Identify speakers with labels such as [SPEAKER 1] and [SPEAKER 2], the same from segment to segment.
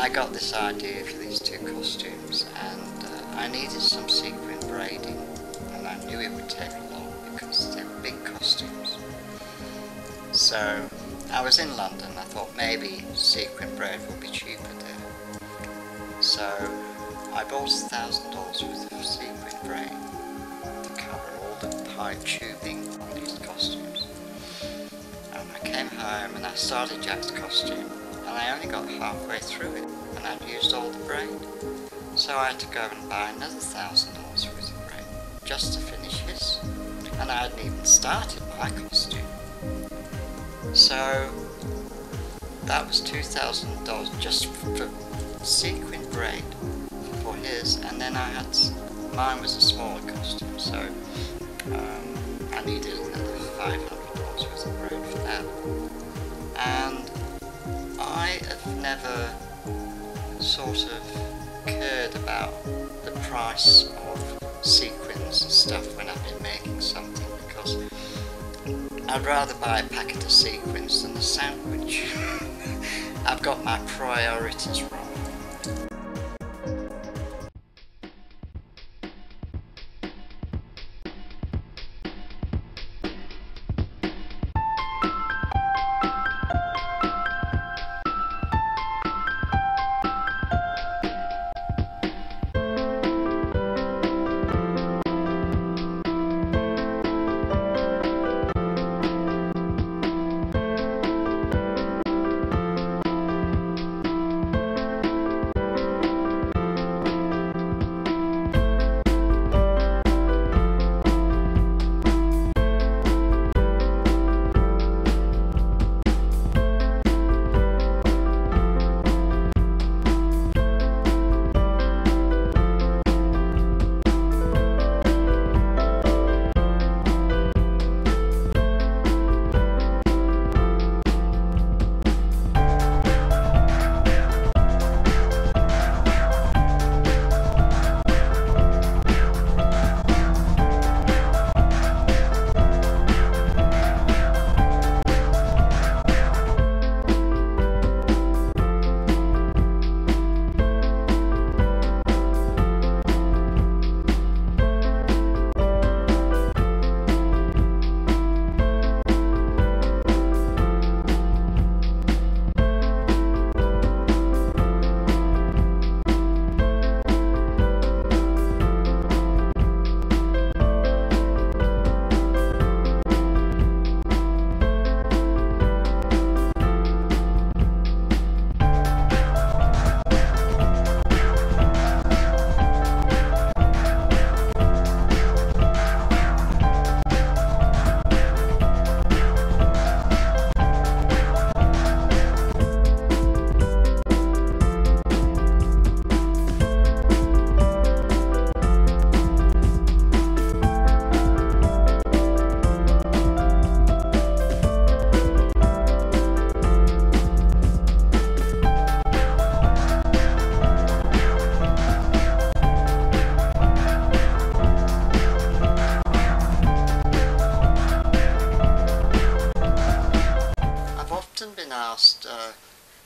[SPEAKER 1] I got this idea for these two costumes, and I needed some sequin braiding, and I knew it would take long because they were big costumes. So I was in London. I thought maybe sequin braid would be cheaper there. So I bought $1,000 worth of sequin braid to cover all the pipe tubing on these costumes. And I came home and I started Jack's costume, and I only got halfway through it, and I'd used all the braid. So I had to go and buy another $1,000 worth of braid just to finish his, and I hadn't even started my costume. So that was $2,000 just for sequin braid for his, and then mine was a smaller costume, so I needed another $500 worth of braid for that. And I have never sort of cared about the price of sequins and stuff when I've been making something, because I'd rather buy a packet of sequins than a sandwich. I've got my priorities wrong.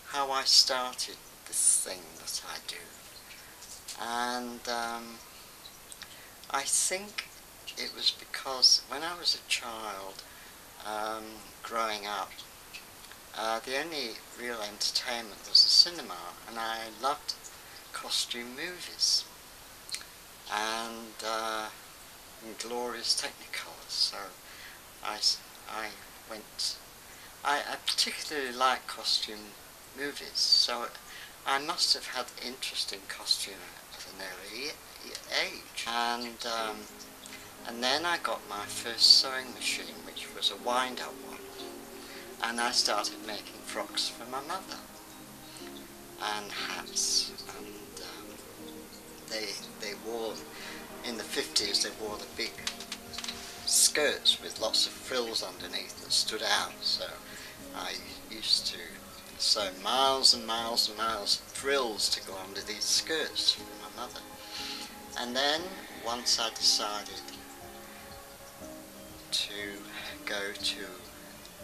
[SPEAKER 1] How I started this thing that I do, and I think it was because when I was a child, growing up, the only real entertainment was the cinema, and I loved costume movies and glorious technicolors. So I particularly like costume movies, so I must have had interest in costume at an early age. And then I got my first sewing machine, which was a wind-up one, and I started making frocks for my mother and hats, and they wore, in the 50s they wore the big skirts with lots of frills underneath that stood out, so I used to sew miles and miles and miles of frills to go under these skirts for my mother. And then once I decided to go to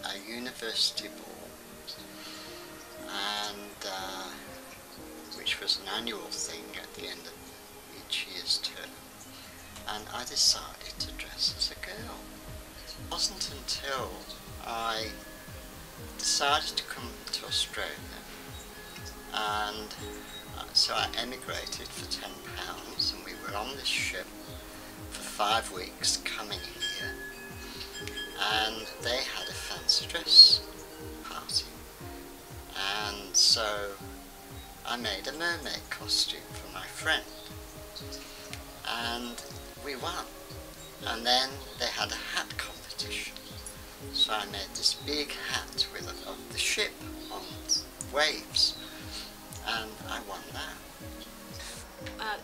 [SPEAKER 1] a university ball and annual thing at the end of each year's term, and I decided to dress as a girl. It wasn't until I decided to come to Australia, and so I emigrated for £10, and we were on this ship for 5 weeks coming here, and they had a fancy dress party, and so I made a mermaid costume for my friend, and we won. And then they had a hat competition, so I made this big hat with of the ship on waves, and I won that.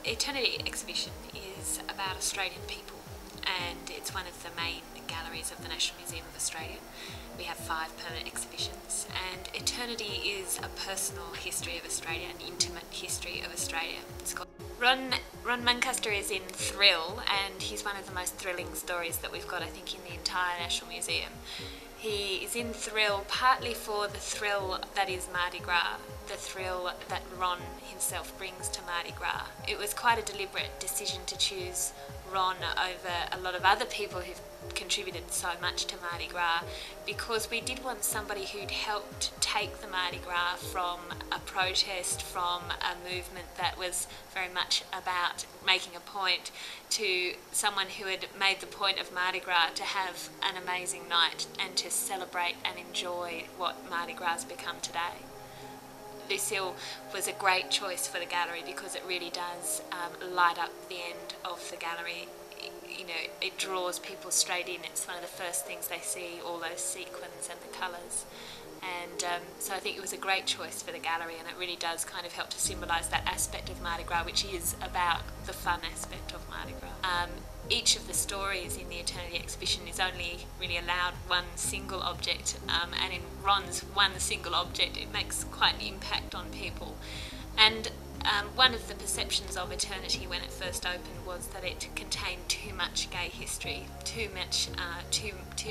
[SPEAKER 2] Eternity exhibition is about Australian people, and it's one of the main galleries of the National Museum of Australia. We have 5 permanent exhibitions, and Eternity is a personal history of Australia, an intimate history of Australia. It's called Ron Muncaster is in Thrill, and he's one of the most thrilling stories that we've got, I think, in the entire National Museum. He is in Thrill partly for the thrill that is Mardi Gras, the thrill that Ron himself brings to Mardi Gras. It was quite a deliberate decision to choose Ron over a lot of other people who've contributed so much to Mardi Gras, because we did want somebody who'd helped take the Mardi Gras from a protest, from a movement that was very much about making a point, to someone who had made the point of Mardi Gras to have an amazing night and to celebrate and enjoy what Mardi Gras has become today. Lucille was a great choice for the gallery because it really does light up the end of the gallery. You know, it draws people straight in. It's one of the first things they see, all those sequins and the colours. And so I think it was a great choice for the gallery, and it really does kind of help to symbolise that aspect of Mardi Gras, which is about the fun aspect of Mardi Gras. Each of the stories in the Eternity exhibition is only really allowed one single object, and in Ron's one single object it makes quite an impact on people. And one of the perceptions of Eternity when it first opened was that it contained too much gay history, too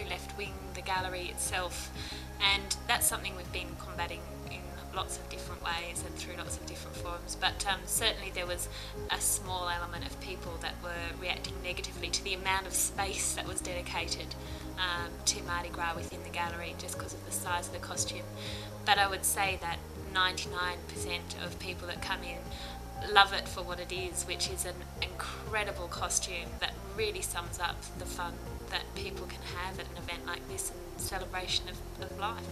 [SPEAKER 2] left-wing, the gallery itself, and that's something we've been combating in lots of different ways and through lots of different forums, but certainly there was a small element of people that were reacting negatively to the amount of space that was dedicated to Mardi Gras within the gallery just because of the size of the costume. But I would say that 99% of people that come in love it for what it is, which is an incredible costume that really sums up the fun that people can have at an event like this and celebration of life.